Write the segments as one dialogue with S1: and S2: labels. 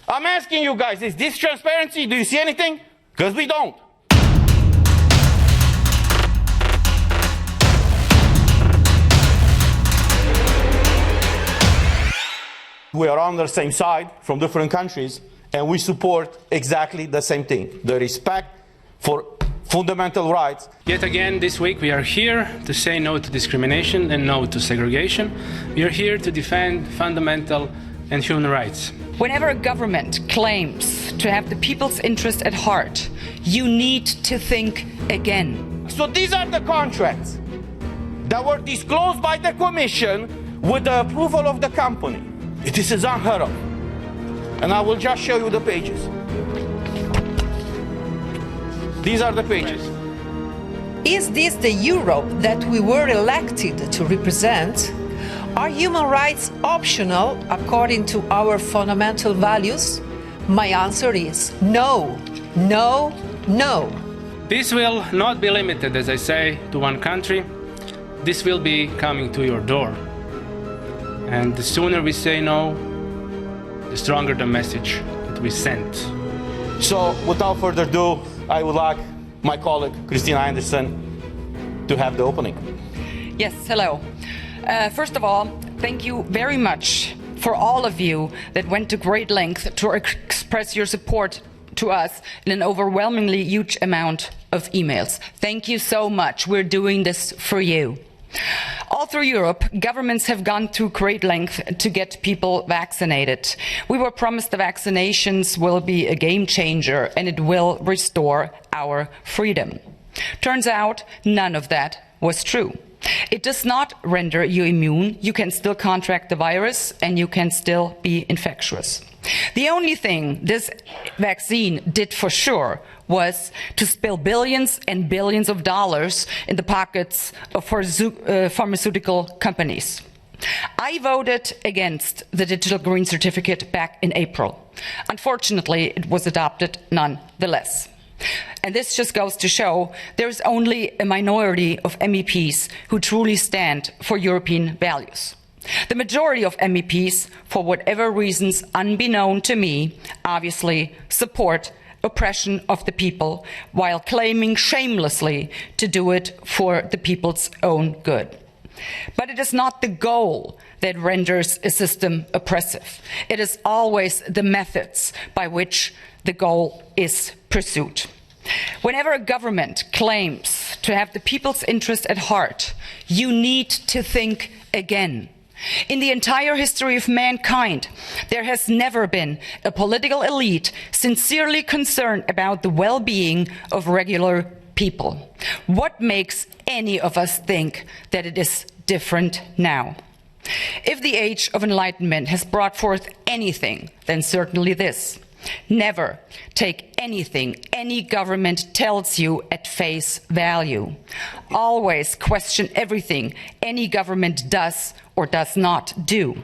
S1: I'm asking you guys, is this transparency? Do you see anything? Because we don't. We are on the same side from different countries, and we support exactly the same thing, the respect for fundamental rights.
S2: Yet again, this week we are here to say no to discrimination and no to segregation. We are here to defend fundamental and human rights.
S3: Whenever a government claims to have the people's interest at heart, you need to think again.
S1: So these are the contracts that were disclosed by the Commission with the approval of the company. This is unheard of. And I will just show you the pages. These are the pages.
S4: Is this the Europe that we were elected to represent? Are human rights optional according to our fundamental values? My answer is no, no, no.
S2: This will not be limited, as I say, to one country. This will be coming to your door. And the sooner we say no, the stronger the message that we send.
S1: So without further ado, I would like my colleague, Christina Anderson, to have the opening.
S3: Yes, hello. First of all, thank you very much for all of you that went to great length to express your support to us in an overwhelmingly huge amount of emails. Thank you so much. We're doing this for you. All through Europe, governments have gone through great length to get people vaccinated. We were promised the vaccinations will be a game changer and it will restore our freedom. Turns out none of that was true. It does not render you immune. You can still contract the virus and you can still be infectious. The only thing this vaccine did for sure was to spill billions and billions of dollars in the pockets of pharmaceutical companies. I voted against the digital green certificate back in April. Unfortunately, it was adopted nonetheless. And this just goes to show there is only a minority of MEPs who truly stand for European values. The majority of MEPs, for whatever reasons unbeknown to me, obviously support oppression of the people while claiming shamelessly to do it for the people's own good. But it is not the goal that renders a system oppressive. It is always the methods by which the goal is pursued. Whenever a government claims to have the people's interest at heart, you need to think again. In the entire history of mankind, there has never been a political elite sincerely concerned about the well-being of regular people. What makes any of us think that it is different now? If the age of enlightenment has brought forth anything, then certainly this. Never take anything any government tells you at face value. Always question everything any government does or does not do.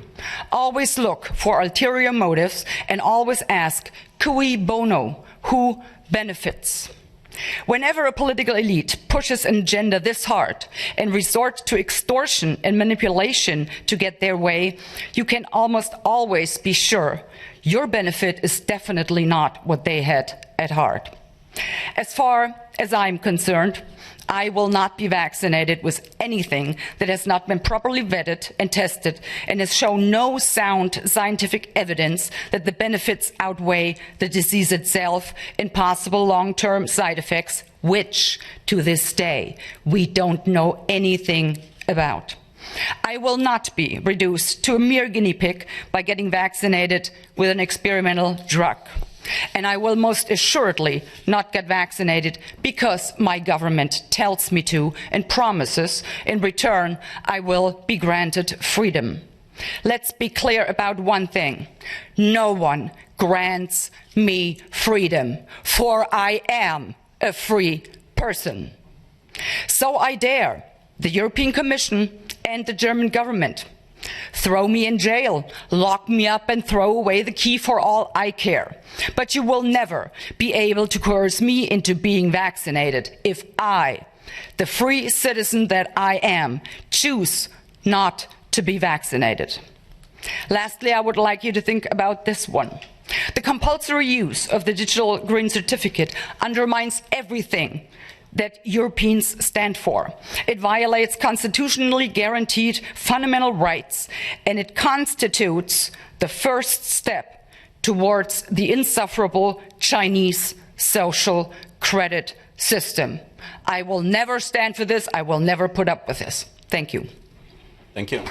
S3: Always look for ulterior motives and always ask, cui bono, who benefits? Whenever a political elite pushes an agenda this hard and resorts to extortion and manipulation to get their way, you can almost always be sure your benefit is definitely not what they had at heart. As far as I'm concerned, I will not be vaccinated with anything that has not been properly vetted and tested and has shown no sound scientific evidence that the benefits outweigh the disease itself and possible long-term side effects, which, to this day, we don't know anything about. I will not be reduced to a mere guinea pig by getting vaccinated with an experimental drug. And I will most assuredly not get vaccinated because my government tells me to and promises in return I will be granted freedom. Let's be clear about one thing. No one grants me freedom, for I am a free person. So I dare the European Commission and the German government. Throw me in jail, lock me up and throw away the key for all I care. But you will never be able to coerce me into being vaccinated if I, the free citizen that I am, choose not to be vaccinated. Lastly, I would like you to think about this one. The compulsory use of the digital green certificate undermines everything that Europeans stand for. It violates constitutionally guaranteed fundamental rights, and it constitutes the first step towards the insufferable Chinese social credit system. I will never stand for this. I will never put up with this. Thank you.
S5: Thank you.